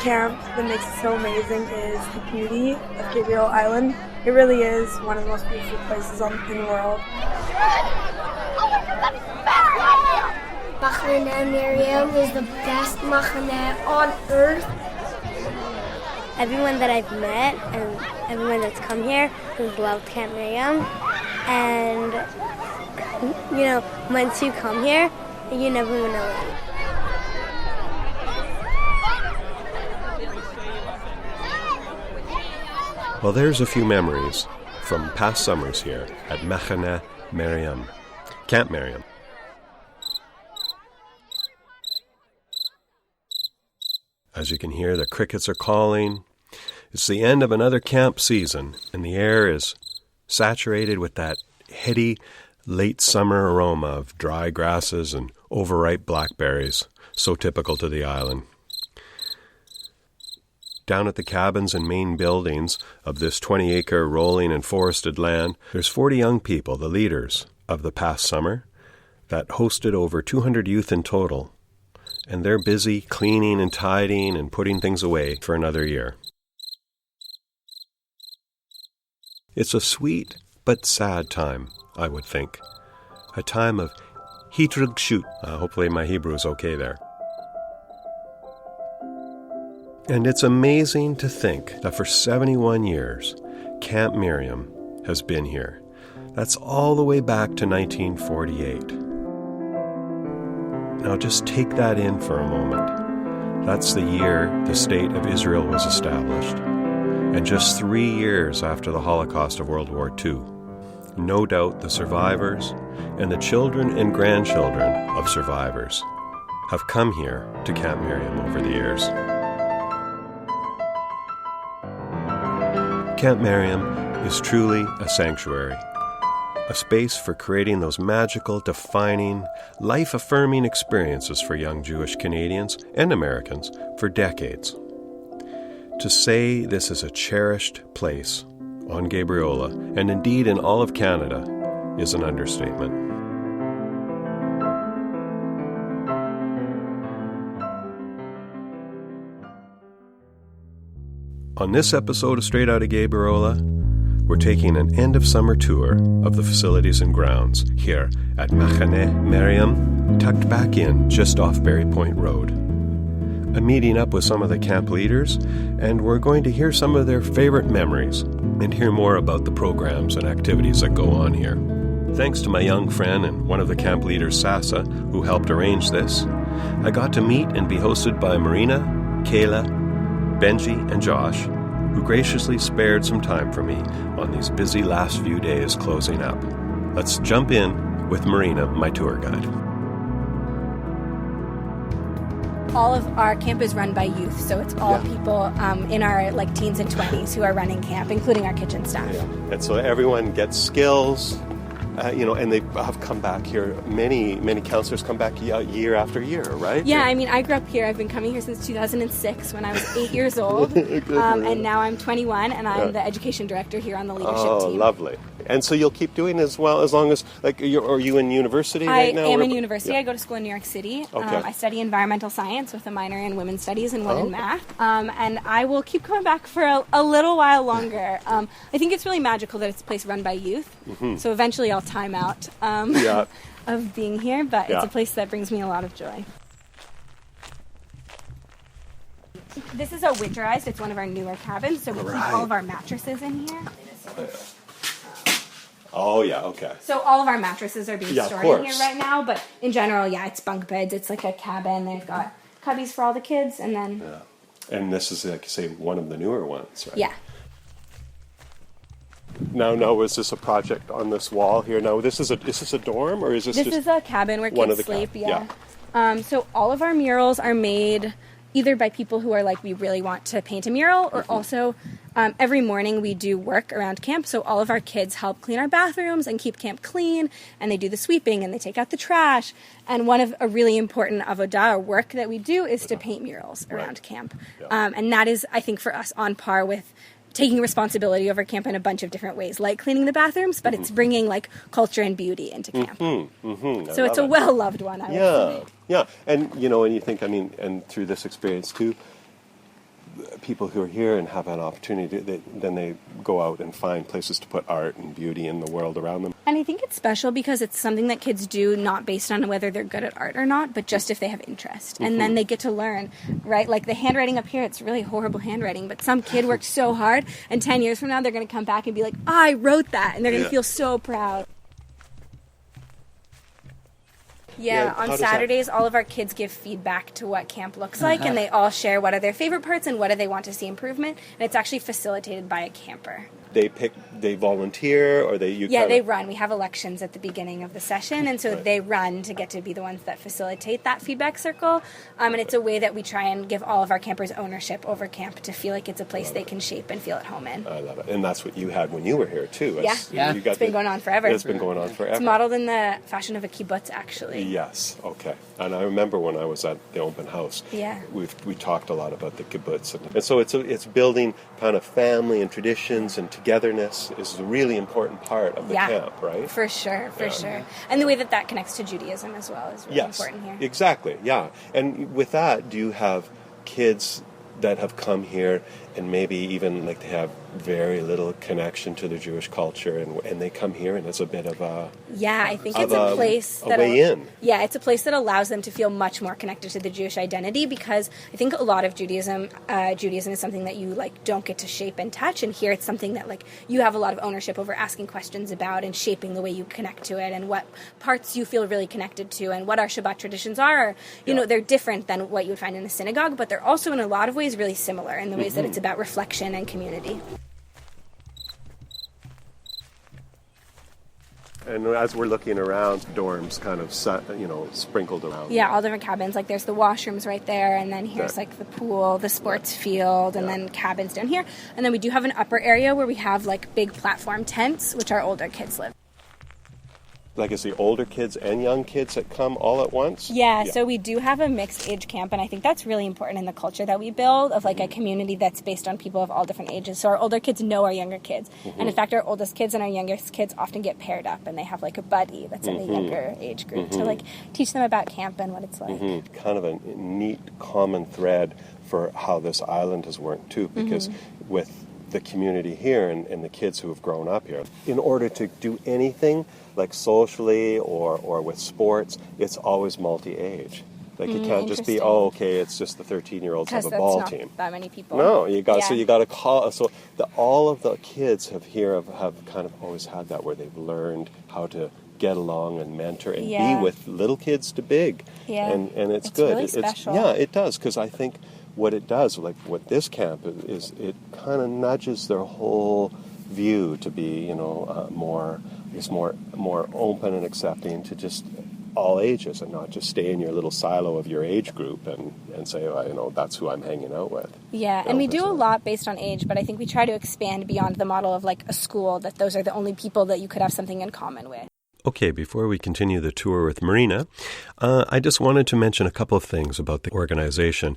camp that makes it so amazing is the beauty of Gabriel Island. It really is one of the most beautiful places in the world. Camp Miriam is the best machane on earth. Everyone that I've met and everyone that's come here has loved Camp Miriam. And, you know, once you come here, you never want to leave. Well, there's a few memories from past summers here at Camp Miriam. Camp Miriam. As you can hear, the crickets are calling. It's the end of another camp season, and the air is saturated with that heady late summer aroma of dry grasses and overripe blackberries, so typical to the island. Down at the cabins and main buildings of this 20-acre rolling and forested land, there's 40 young people, the leaders of the past summer, that hosted over 200 youth in total. And they're busy cleaning and tidying and putting things away for another year. It's a sweet but sad time, I would think. A time of hitrugshut. Hopefully my Hebrew is okay there. And it's amazing to think that for 71 years, Camp Miriam has been here. That's all the way back to 1948. Now just take that in for a moment. That's the year the State of Israel was established, and just 3 years after the Holocaust of World War II. No doubt the survivors and the children and grandchildren of survivors have come here to Camp Miriam over the years. Camp Miriam is truly a sanctuary. A space for creating those magical, defining, life-affirming experiences for young Jewish Canadians and Americans for decades. To say this is a cherished place on Gabriola, and indeed in all of Canada, is an understatement. On this episode of Straight Outta Gabriola, we're taking an end-of-summer tour of the facilities and grounds here at Camp Miriam, tucked back in just off Berry Point Road. I'm meeting up with some of the camp leaders, and we're going to hear some of their favorite memories and hear more about the programs and activities that go on here. Thanks to my young friend and one of the camp leaders, Sasa, who helped arrange this, I got to meet and be hosted by Marina, Kaela, Benji, and Josh, who graciously spared some time for me on these busy last few days closing up. Let's jump in with Marina, my tour guide. All of our camp is run by youth, so it's all people in our teens and 20s who are running camp, including our kitchen staff. Yeah. And so everyone gets skills, and they have come back here. Many counselors come back year after year, right? Yeah, I mean, I grew up here. I've been coming here since 2006 when I was 8 years old, and now I'm 21, and I'm the education director here on the leadership team. Oh, lovely. And so you'll keep doing as well as long as, are you in university right now? I am in university. I go to school in New York City. Okay. I study environmental science with a minor in women's studies and one in math. And I will keep coming back for a little while longer. I think it's really magical that it's a place run by youth. Mm-hmm. So eventually I'll time out of being here, but it's a place that brings me a lot of joy. This is a winterized. It's one of our newer cabins, so we keep all of our mattresses in here. Oh, yeah, okay. So all of our mattresses are being stored in here right now, but in general, it's bunk beds. It's like a cabin. They've got cubbies for all the kids, and then... Yeah. And this is, like you say, one of the newer ones, right? Yeah. Now, is this a project on this wall here? Now, is this a dorm, or is this This is a cabin where kids sleep, So all of our murals are made either by people who are we really want to paint a mural, or also every morning we do work around camp. So all of our kids help clean our bathrooms and keep camp clean, and they do the sweeping and they take out the trash. And one of a really important avodah, or work that we do, is to paint murals around camp. Yeah. And that is, I think, for us on par with taking responsibility over camp in a bunch of different ways, like cleaning the bathrooms, but it's bringing culture and beauty into camp. So it's a well-loved one, I would say. Yeah, and and you think, and through this experience too, people who are here and have an opportunity, then they go out and find places to put art and beauty in the world around them. And I think it's special because it's something that kids do not based on whether they're good at art or not, but just if they have interest. And then they get to learn, right? Like the handwriting up here, it's really horrible handwriting, but some kid worked so hard, and 10 years from now, they're going to come back and be like, I wrote that, and they're going to feel so proud. Yeah, on Saturdays, all of our kids give feedback to what camp looks like, and they all share what are their favorite parts and what do they want to see improvement, and it's actually facilitated by a camper. They volunteer, or they run. We have elections at the beginning of the session, and so they run to get to be the ones that facilitate that feedback circle, and it's a way that we try and give all of our campers ownership over camp to feel like it's a place they can shape and feel at home in. I love it. And that's what you had when you were here, too. It's been going on forever. It's been going on forever. It's modeled in the fashion of a kibbutz, actually. Yes, okay. And I remember when I was at the open house, we talked a lot about the kibbutz. And so it's building kind of family and traditions, and togetherness is a really important part of the camp, right? For sure. And the way that connects to Judaism as well is really important here. Exactly, yeah. And with that, do you have kids that have come here and maybe even like they have very little connection to the Jewish culture, and they come here and it's a bit of a I think it's a place that way in. Yeah, it's a place that allows them to feel much more connected to the Jewish identity, because I think a lot of Judaism is something that you don't get to shape and touch, and here it's something that you have a lot of ownership over asking questions about and shaping the way you connect to it and what parts you feel really connected to and what our Shabbat traditions are. You know, they're different than what you would find in a synagogue, but they're also in a lot of ways really similar in the ways that it's about reflection and community. And as we're looking around, dorms kind of sprinkled around. Yeah, all different cabins. There's the washrooms right there, and then here's the pool, the sports field, and then cabins down here. And then we do have an upper area where we have big platform tents, which our older kids live. Is the older kids and young kids that come all at once? Yeah, so we do have a mixed age camp, and I think that's really important in the culture that we build of a community that's based on people of all different ages. So our older kids know our younger kids. And in fact, our oldest kids and our youngest kids often get paired up, and they have a buddy that's in the younger age group to teach them about camp and what it's like. Kind of a neat common thread for how this island has worked too, because with the community here and the kids who have grown up here, in order to do anything socially or with sports, it's always multi-age. It can't just be, it's just the 13-year-olds have a ball team. That many people. No, so you got to call. So all of the kids have kind of always had that, where they've learned how to get along and mentor and be with little kids to big. Yeah, and it's good. Really special. It does, because I think what it does, what this camp is, it kind of nudges their whole view to be, more open and accepting to just all ages, and not just stay in your little silo of your age group and say, that's who I'm hanging out with. Yeah, and we do a lot based on age, but I think we try to expand beyond the model of a school, that those are the only people that you could have something in common with. Okay, before we continue the tour with Marina, I just wanted to mention a couple of things about the organization.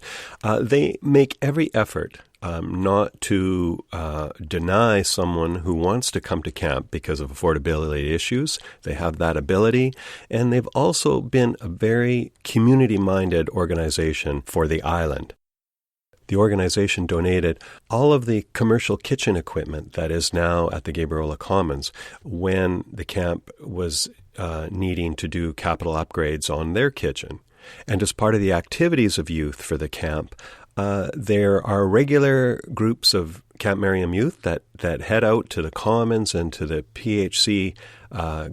They make every effort not to deny someone who wants to come to camp because of affordability issues. They have that ability, and they've also been a very community-minded organization for the island. The organization donated all of the commercial kitchen equipment that is now at the Gabriola Commons when the camp was needing to do capital upgrades on their kitchen. And as part of the activities of youth for the camp, there are regular groups of Camp Miriam youth that head out to the Commons and to the PHC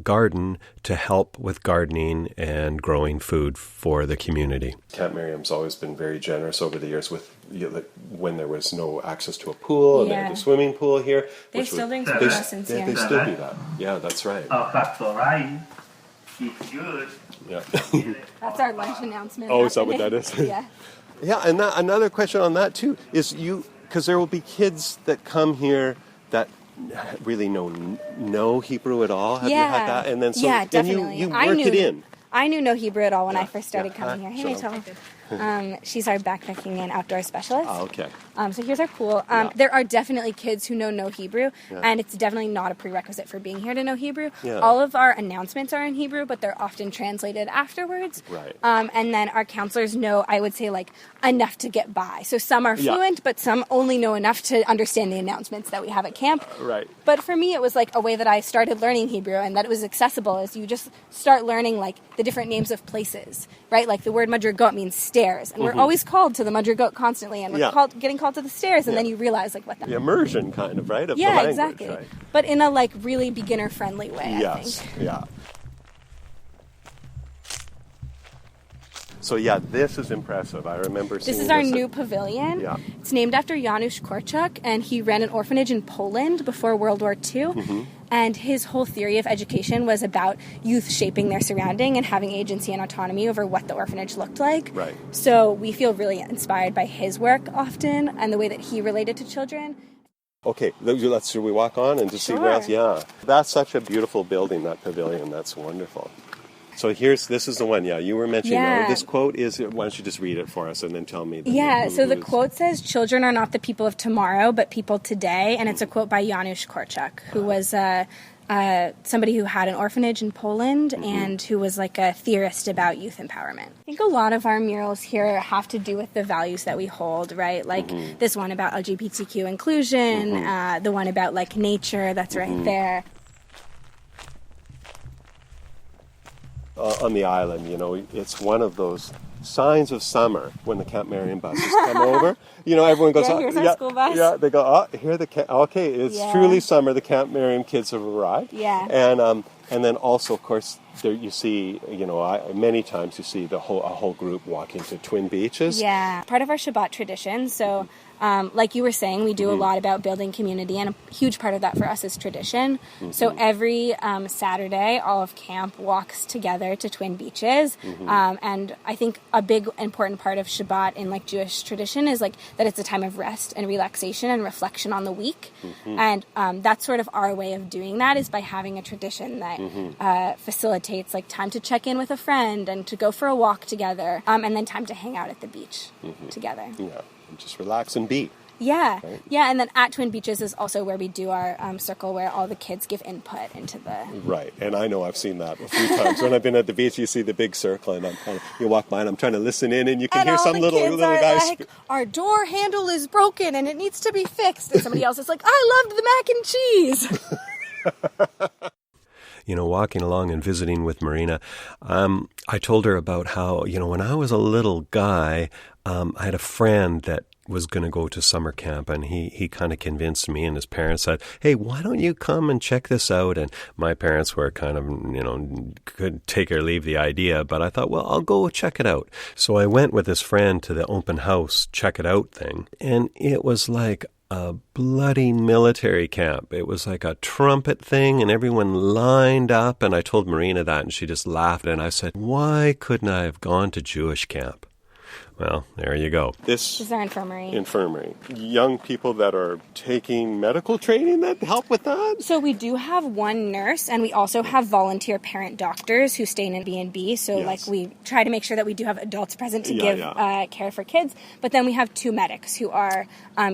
garden to help with gardening and growing food for the community. Camp Miriam's always been very generous over the years with when there was no access to a pool, and they had the swimming pool here. They're still doing swimming lessons here. They still do that. Yeah, that's right. It's good. Yeah. That's our lunch announcement. Oh, is that what that is? Yeah. Yeah, and another question on that too is because there will be kids that come here that really know Hebrew at all. Have you had that? And then definitely. And you work it in. I knew no Hebrew at all when I first started coming here. Hey, Tom. She's our backpacking and outdoor specialist. Oh, okay. So here's our pool. There are definitely kids who know no Hebrew, and it's definitely not a prerequisite for being here to know Hebrew. Yeah. All of our announcements are in Hebrew, but they're often translated afterwards. Right. And then our counselors know, I would say, like, enough to get by. So some are fluent, but some only know enough to understand the announcements that we have at camp. Right. But for me, it was like a way that I started learning Hebrew, and that it was accessible, is you just start learning, like, the different names of places, right? Like the word madrigot means stairs, and we're always called to the madrigot constantly, and we're getting called to the stairs, and then you realize, like, what the immersion kind of, right? Of the language, exactly. Right? But in a, like, really beginner-friendly way, I think. Yeah. So this is impressive. I remember seeing this is our new pavilion. Yeah. It's named after Janusz Korczak, and he ran an orphanage in Poland before World War II. And his whole theory of education was about youth shaping their surrounding and having agency and autonomy over what the orphanage looked like. Right. So we feel really inspired by his work often and the way that he related to children. Okay, should we walk on and just see where else? Yeah. That's such a beautiful building, that pavilion. That's wonderful. So this is the one, you were mentioning. This quote is, why don't you just read it for us and then tell me. So the quote says, "Children are not the people of tomorrow, but people today." And it's a quote by Janusz Korczak, who was somebody who had an orphanage in Poland and who was like a theorist about youth empowerment. I think a lot of our murals here have to do with the values that we hold, right? Like this one about LGBTQ inclusion, the one about like nature that's right there. On the island, it's one of those signs of summer when the Camp Miriam buses come over. Everyone goes, here's our school bus. Yeah, they go, here it's truly summer. The Camp Miriam kids have arrived. Yeah. And then also, of course, there you see, many times you see a whole group walking to Twin Beaches. Yeah, part of our Shabbat tradition. So, like you were saying, we do a lot about building community, and a huge part of that for us is tradition. So every Saturday, all of camp walks together to Twin Beaches. And I think a big important part of Shabbat in like Jewish tradition is like that it's a time of rest and relaxation and reflection on the week. And that's sort of our way of doing that, is by having a tradition that facilitates like time to check in with a friend and to go for a walk together, and then time to hang out at the beach together. Yeah, and just relax and be. Yeah, right? Yeah, and then at Twin Beaches is also where we do our circle where all the kids give input into the... Right, and I know I've seen that a few times. When I've been at the beach, you see the big circle, and you walk by, and I'm trying to listen in, and you can hear some little guys... Like, our door handle is broken, and it needs to be fixed. And somebody else is like, I loved the mac and cheese. Walking along and visiting with Marina, I told her about how, when I was a little guy, I had a friend that was going to go to summer camp, and he kind of convinced me, and his parents said, hey, why don't you come and check this out? And my parents were kind of, could take or leave the idea, but I thought, well, I'll go check it out. So I went with this friend to the open house check it out thing, and it was like a bloody military camp. It was like a trumpet thing, and everyone lined up, and I told Marina that, and she just laughed, and I said, why couldn't I have gone to Jewish camp? Well, there you go. This is our infirmary. Young people that are taking medical training that help with that? So we do have one nurse, and we also have volunteer parent doctors who stay in B&B. So like we try to make sure that we do have adults present to give care for kids. But then we have two medics who are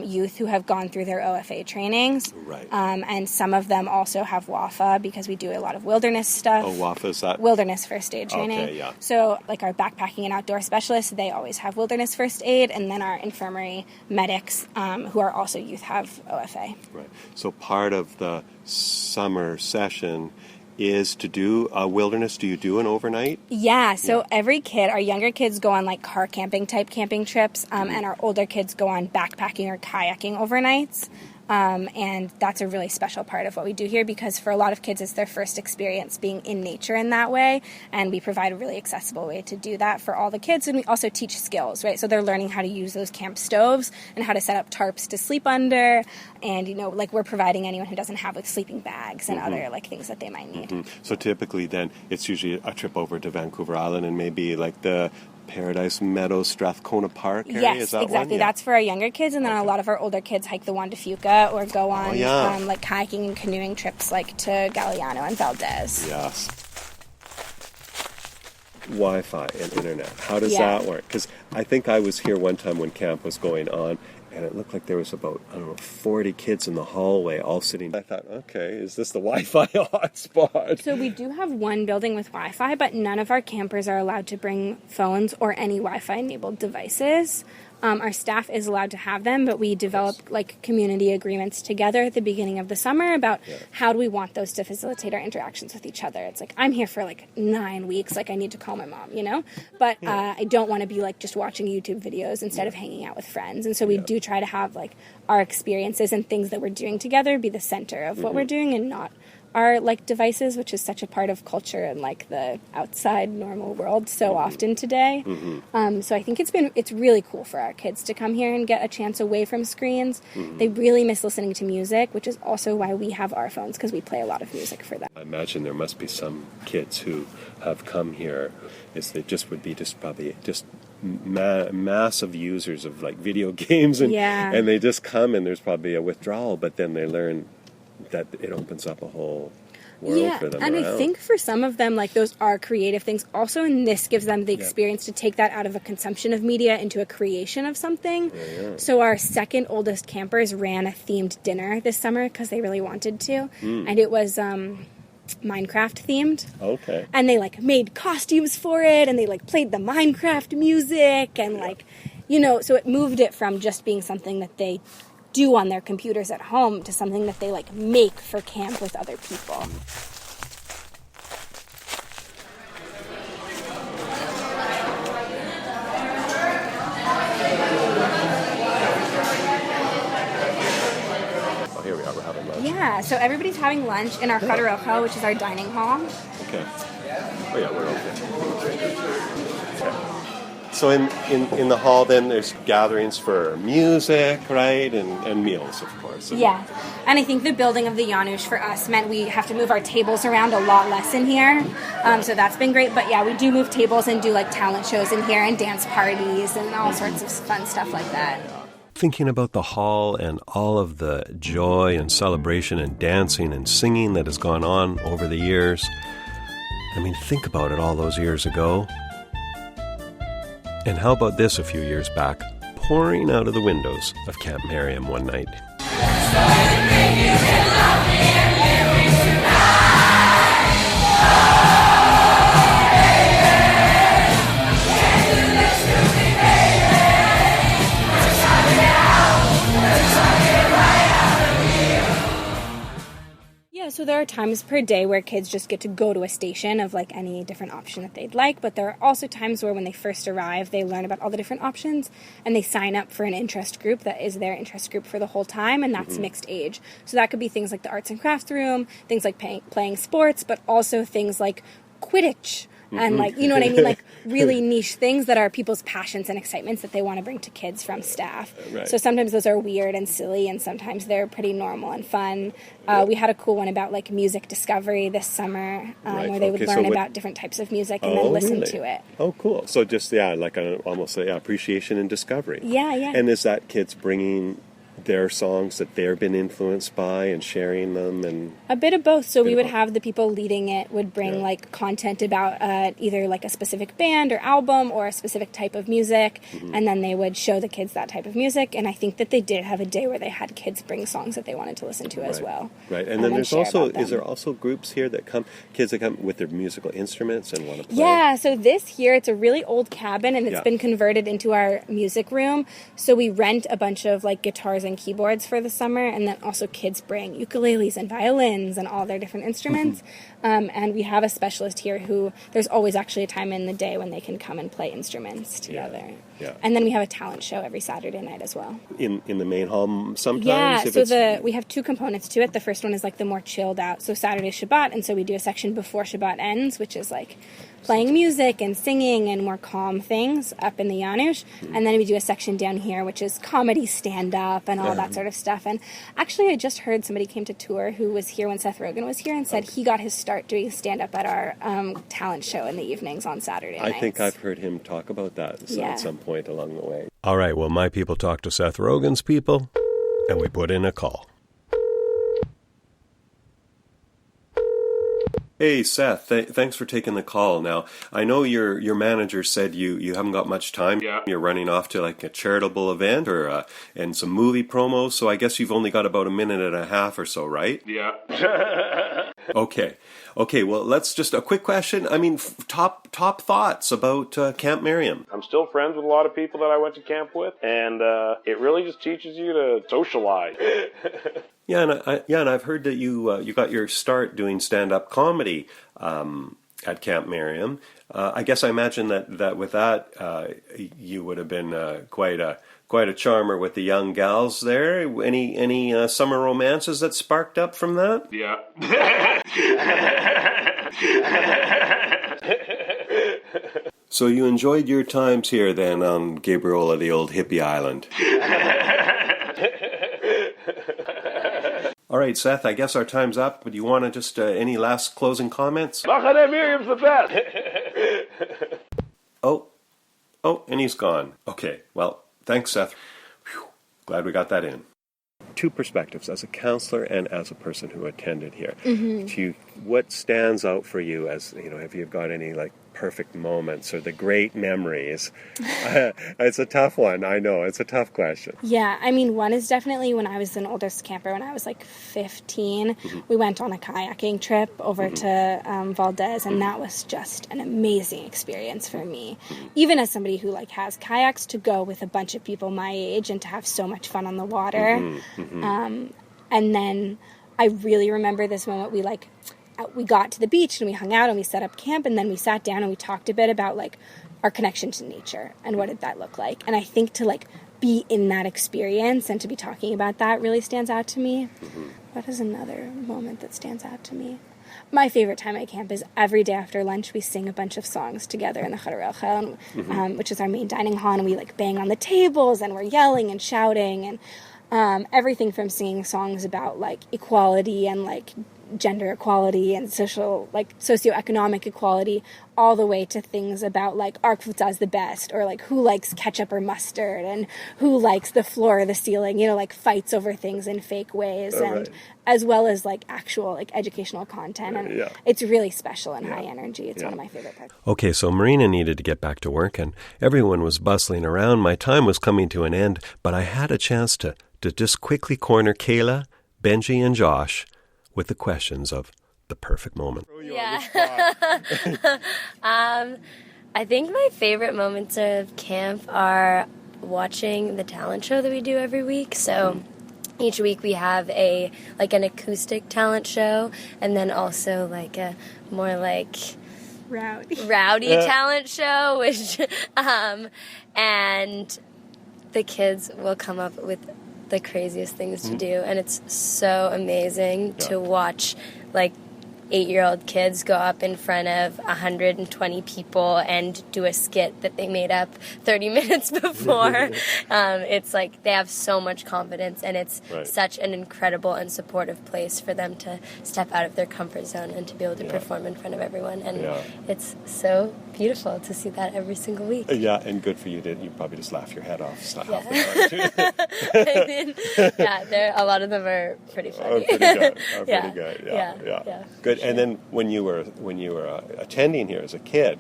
youth who have gone through their OFA trainings. Right. And some of them also have WAFA because we do a lot of wilderness stuff. Oh, WAFA, is that? Wilderness first aid training. Okay, yeah. So like our backpacking and outdoor specialists, they always have wilderness first aid, and then our infirmary medics, who are also youth, have OFA. Right. So part of the summer session is to do a wilderness. Do you do an overnight? Yeah. So every kid, our younger kids go on like car camping type camping trips, and our older kids go on backpacking or kayaking overnights. And that's a really special part of what we do here, because for a lot of kids it's their first experience being in nature in that way, and we provide a really accessible way to do that for all the kids. And we also teach skills, right? So they're learning how to use those camp stoves and how to set up tarps to sleep under, and like we're providing anyone who doesn't have like sleeping bags and other like things that they might need. So typically then it's usually a trip over to Vancouver Island and maybe like the Paradise Meadows, Strathcona Park area? Yes, is that exactly. One? Yeah. That's for our younger kids, and then a lot of our older kids hike the Juan de Fuca or go on like kayaking and canoeing trips like to Galiano and Valdez. Yes. Wi-Fi and internet? How does that work? Because I think I was here one time when camp was going on, and it looked like there was about, 40 kids in the hallway all sitting. I thought, okay, is this the Wi-Fi hotspot? So we do have one building with Wi-Fi, but none of our campers are allowed to bring phones or any Wi-Fi enabled devices. Our staff is allowed to have them, but we develop like community agreements together at the beginning of the summer about how do we want those to facilitate our interactions with each other. It's like, I'm here for like 9 weeks, like I need to call my mom, but I don't want to be like just watching YouTube videos instead of hanging out with friends. And so we do try to have like our experiences and things that we're doing together be the center of what we're doing and not our like devices, which is such a part of culture and like the outside normal world so often today. So I think it's really cool for our kids to come here and get a chance away from screens. They really miss listening to music, which is also why we have our phones, because we play a lot of music for them. I imagine there must be some kids who have come here they just would be probably massive users of like video games and they just come and there's probably a withdrawal, but then they learn that it opens up a whole world for them. And I think for some of them, like, those are creative things also, and this gives them the experience to take that out of a consumption of media into a creation of something. So our second oldest campers ran a themed dinner this summer because they really wanted to, and it was Minecraft themed. Okay. And they like made costumes for it, and they like played the Minecraft music, and like, so it moved it from just being something that they do on their computers at home to something that they like make for camp with other people. Oh, here we are. We're having lunch. Yeah, so everybody's having lunch in our Karaoke, which is our dining hall. Okay. Oh yeah, we're okay. So in the hall, then, there's gatherings for music, right, and meals, of course. Yeah, and I think the building of the Janusz for us meant we have to move our tables around a lot less in here, so that's been great. But yeah, we do move tables and do like talent shows in here and dance parties and all sorts of fun stuff like that. Thinking about the hall and all of the joy and celebration and dancing and singing that has gone on over the years, I mean, think about it all those years ago. And how about this a few years back, pouring out of the windows of Camp Miriam one night. So there are times per day where kids just get to go to a station of like any different option that they'd like, but there are also times where when they first arrive, they learn about all the different options and they sign up for an interest group that is their interest group for the whole time, and that's mixed age. So that could be things like the arts and crafts room, things like playing sports, but also things like Quidditch. And like, you know what I mean? Like really niche things that are people's passions and excitements that they want to bring to kids from staff. Right. So sometimes those are weird and silly, and sometimes they're pretty normal and fun. We had a cool one about like music discovery this summer, where they would learn about different types of music and then listen to it. Oh, cool. So just, like almost appreciation and discovery. Yeah, yeah. And is that kids bringing their songs that they've been influenced by and sharing them? And a bit of both. So we would have the people leading it would bring like content about either like a specific band or album or a specific type of music, and then they would show the kids that type of music. And I think that they did have a day where they had kids bring songs that they wanted to listen to as well. Right. And then there's also, is there also groups here that come, kids that come with their musical instruments and want to play? Yeah, so this here, it's a really old cabin, and it's been converted into our music room. So we rent a bunch of like guitars and keyboards for the summer, and then also kids bring ukuleles and violins and all their different instruments. And we have a specialist here who, there's always actually a time in the day when they can come and play instruments together. Yeah. And then we have a talent show every Saturday night as well. In the main hall sometimes? Yeah, so we have two components to it. The first one is like the more chilled out. So Saturday Shabbat, and so we do a section before Shabbat ends, which is like playing music and singing and more calm things up in the Janusz. And then we do a section down here, which is comedy, stand-up, and all that sort of stuff. And actually, I just heard somebody came to tour who was here when Seth Rogen was here and said he got his start doing stand-up at our talent show in the evenings on Saturday nights. I think I've heard him talk about that at some point along the way. All right, well, my people talked to Seth Rogen's people, and we put in a call. Hey, Seth, thanks for taking the call. Now, I know your manager said you haven't got much time. Yeah. You're running off to like a charitable event or and some movie promos, so I guess you've only got about a minute and a half or so, right? Yeah. Okay, well, let's just a quick question. I mean, top thoughts about Camp Miriam. I'm still friends with a lot of people that I went to camp with, and it really just teaches you to socialize. Yeah, and I've heard that you got your start doing stand-up comedy at Camp Miriam. I guess I imagine that with that you would have been quite a charmer with the young gals there. Any summer romances that sparked up from that? Yeah. So you enjoyed your times here then on Gabriola, the old hippie island. All right, Seth, I guess our time's up, but do you want to just, any last closing comments? Machaneh Miriam's the best! Oh, and he's gone. Okay, well, thanks, Seth. Whew, glad we got that in. Two perspectives, as a counselor and as a person who attended here. What stands out for you as, have you got any, perfect moments or the great memories? It's a tough one. I know. It's a tough question. Yeah, I mean, one is definitely when I was an oldest camper, when I was 15, we went on a kayaking trip over to Valdez, and that was just an amazing experience for me. Even as somebody who has kayaks, to go with a bunch of people my age and to have so much fun on the water. And then I really remember this moment. We got to the beach and we hung out and we set up camp, and then we sat down and we talked a bit about our connection to nature and what did that look like. And I think to be in that experience and to be talking about that really stands out to me. What is another moment that stands out to me? My favorite time at camp is every day after lunch we sing a bunch of songs together in the Chadarelcha, which is our main dining hall, and we like bang on the tables and we're yelling and shouting and everything from singing songs about like equality and like gender equality and social, like socioeconomic equality, all the way to things about like our kvutza is the best, or like who likes ketchup or mustard and who likes the floor or the ceiling, you know, like fights over things in fake ways, and as well as like actual like educational content, and it's really special and high energy. It's one of my favorite parts. Okay, so Marina needed to get back to work and everyone was bustling around. My time was coming to an end, but I had a chance to just quickly corner Kaela, Benji, and Josh with the questions of the perfect moment. Yeah. I think my favorite moments of camp are watching the talent show that we do every week. So each week we have an acoustic talent show, and then also like a more like rowdy talent show, which and the kids will come up with the craziest things to do, and it's so amazing to watch like 8-year-old kids go up in front of 120 people and do a skit that they made up 30 minutes before. It's like they have so much confidence, and it's such an incredible and supportive place for them to step out of their comfort zone and to be able to perform in front of everyone, and it's so beautiful to see that every single week. Yeah, and good for you. You probably just laugh your head off. I mean, a lot of them are pretty funny. Pretty good. Yeah. Good. Sure. And then when you were attending here as a kid,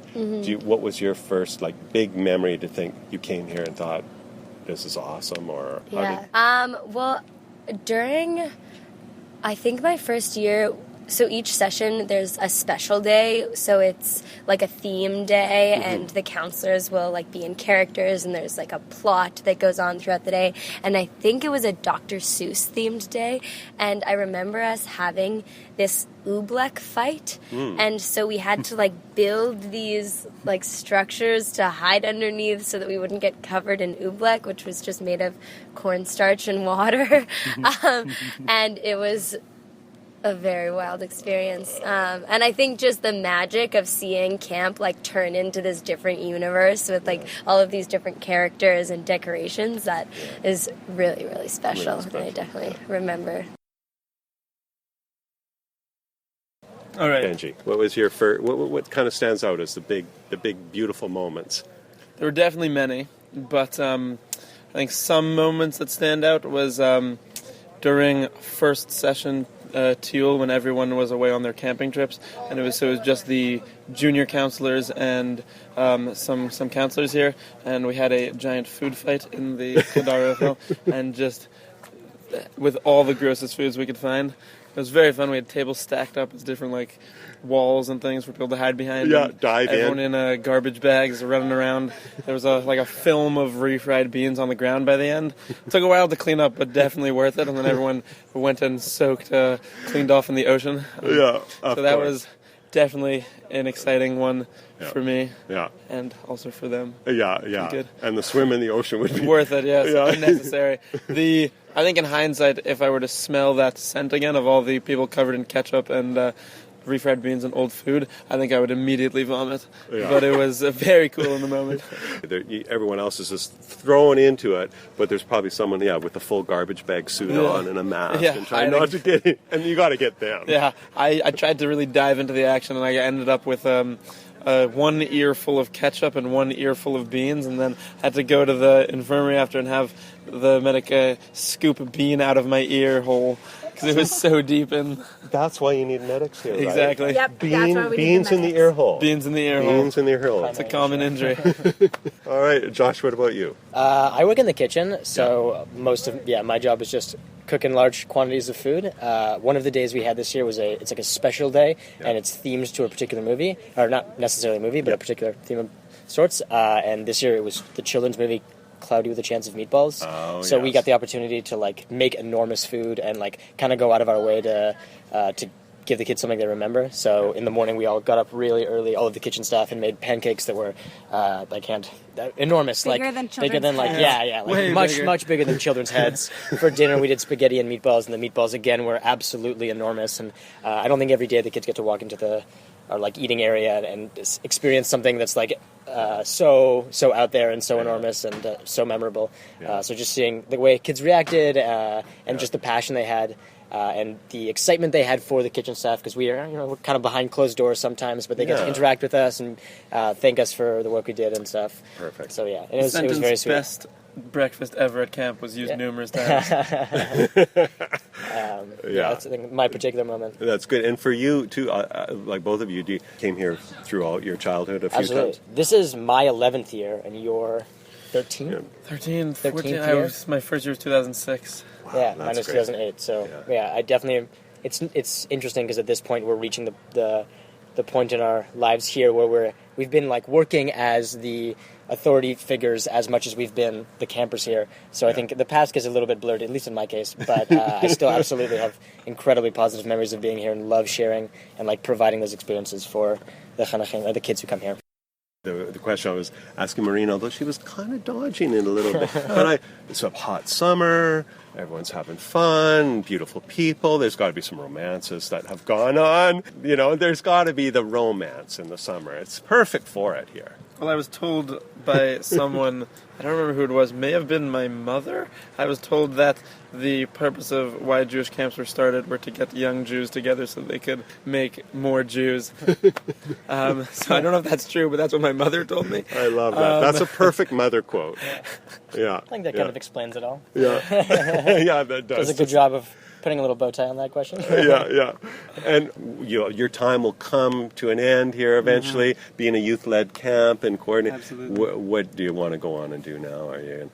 what was your first like big memory to think you came here and thought this is awesome? Or well, during I think my first year. So each session, there's a special day, so it's like a theme day, and the counselors will like be in characters, and there's like a plot that goes on throughout the day, and I think it was a Dr. Seuss themed day, and I remember us having this oobleck fight, and so we had to like build these like structures to hide underneath so that we wouldn't get covered in oobleck, which was just made of cornstarch and water, and it was a very wild experience, and I think just the magic of seeing camp like turn into this different universe with like all of these different characters and decorations, that is really, really special. And I definitely remember. All right, Benji, what was your first? What kind of stands out as the big beautiful moments? There were definitely many, but I think some moments that stand out was during first session teal when everyone was away on their camping trips, and it was just the junior counselors and some counselors here, and we had a giant food fight in the Kodaro Hill, and just with all the grossest foods we could find. It was very fun. We had tables stacked up as different like walls and things for people to hide behind. Yeah, dive everyone in. Everyone in garbage bags running around. There was a film of refried beans on the ground by the end. It took a while to clean up, but definitely worth it. And then everyone went and cleaned off in the ocean. Yeah, so that was definitely an exciting one for me. Yeah, and also for them. Yeah. Good. And the swim in the ocean would be worth it. Yes, unnecessary. I think in hindsight, if I were to smell that scent again of all the people covered in ketchup and refried beans and old food, I think I would immediately vomit. Yeah. But it was very cool in the moment. Everyone else is just thrown into it, but there's probably someone, with the full garbage bag suit on and a mask and trying not to get it. And you got to get them. Yeah, I tried to really dive into the action, and I ended up with one ear full of ketchup and one ear full of beans, and then had to go to the infirmary after and have the medic scoop a bean out of my ear hole because it was so deep in. That's why you need medics here, right? Exactly. Yep, beans in the ear hole. Beans in the ear hole. Beans in the ear hole. It's a common injury. All right, Josh, what about you? I work in the kitchen, so most of my job is just cooking large quantities of food. One of the days we had this year was it's like a special day, and it's themed to a particular movie, or not necessarily a movie, but a particular theme of sorts. And this year it was the children's movie Cloudy with a Chance of Meatballs. So we got the opportunity to like make enormous food and like kind of go out of our way to give the kids something they remember. So in the morning we all got up really early, all of the kitchen staff, and made pancakes that were enormous, bigger than much bigger than children's heads. For dinner we did spaghetti and meatballs, and the meatballs again were absolutely enormous. And I don't think every day the kids get to walk into our like eating area and experience something that's like so out there and so enormous and so memorable. So just seeing the way kids reacted and just the passion they had. And the excitement they had for the kitchen staff, because we're kind of behind closed doors sometimes, but they get to interact with us and thank us for the work we did and stuff. Perfect. So it was very sweet. Best breakfast ever at camp was used numerous times. That's I think my particular moment. That's good. And for you too, like both of you, came here throughout your childhood a few times. This is my 11th year, and you're 13? Yeah. 13, 14. My first year was 2006. Wow, yeah, mine was 2008. So I definitely. It's interesting because at this point we're reaching the point in our lives here where we've been like working as the authority figures as much as we've been the campers here. So I think the past gets a little bit blurred, at least in my case. But I still absolutely have incredibly positive memories of being here and love sharing and like providing those experiences for the chanachim, or the kids who come here. The question I was asking Marina, although she was kind of dodging it a little bit, but it's a hot summer, everyone's having fun, beautiful people, there's got to be some romances that have gone on, there's got to be the romance in the summer. It's perfect for it here. Well, I was told by someone, I don't remember who it was, may have been my mother. I was told that the purpose of why Jewish camps were started were to get young Jews together so they could make more Jews. So I don't know if that's true, but that's what my mother told me. I love that. That's a perfect mother quote. Yeah. I think that kind of explains it all. Yeah. Yeah, that does. Does a good job of putting a little bow tie on that question. Yeah. And your time will come to an end here eventually, being a youth-led camp and coordinating. Absolutely. What do you want to go on and do now? I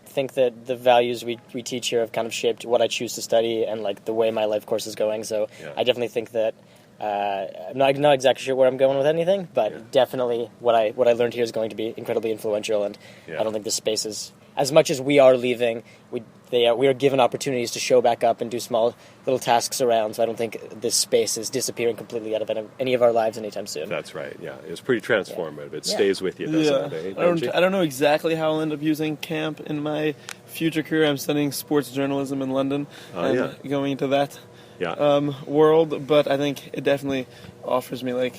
think that the values we teach here have kind of shaped what I choose to study and like the way my life course is going. So I definitely think that I'm not exactly sure where I'm going with anything, but definitely what I learned here is going to be incredibly influential. And I don't think this space is, as much as we are leaving, we are given opportunities to show back up and do small little tasks around. So I don't think this space is disappearing completely out of any of our lives anytime soon. That's right. Yeah, it's pretty transformative. It stays with you, doesn't it? I don't know exactly how I'll end up using camp in my future career. I'm studying sports journalism in London and going into that world. But I think it definitely offers me like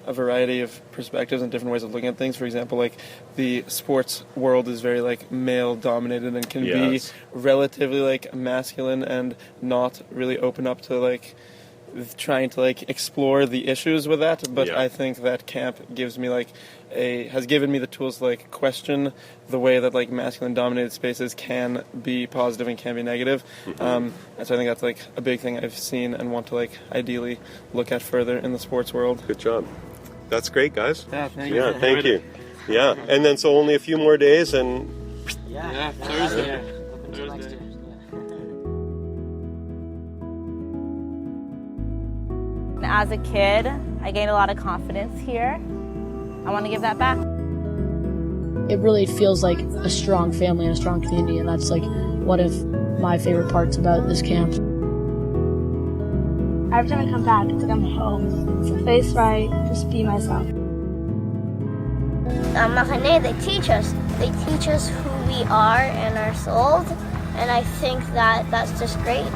a variety of perspectives and different ways of looking at things. For example, like the sports world is very like male dominated and can be relatively like masculine and not really open up to like trying to like explore the issues with that, but Yeah. I think that camp gives me has given me the tools to like question the way that like masculine dominated spaces can be positive and can be negative. And so I think that's like a big thing I've seen and want to like ideally look at further in the sports world. Good job. That's great, guys. Yeah, thank you. Yeah, thank you. Yeah, and then so only a few more days and Thursday. As a kid, I gained a lot of confidence here. I want to give that back. It really feels like a strong family and a strong community, and that's like one of my favorite parts about this camp. Every time I come back, it's like I'm home. It's a place where I just be myself. Machane, they teach us. They teach us who we are and our souls, and I think that that's just great.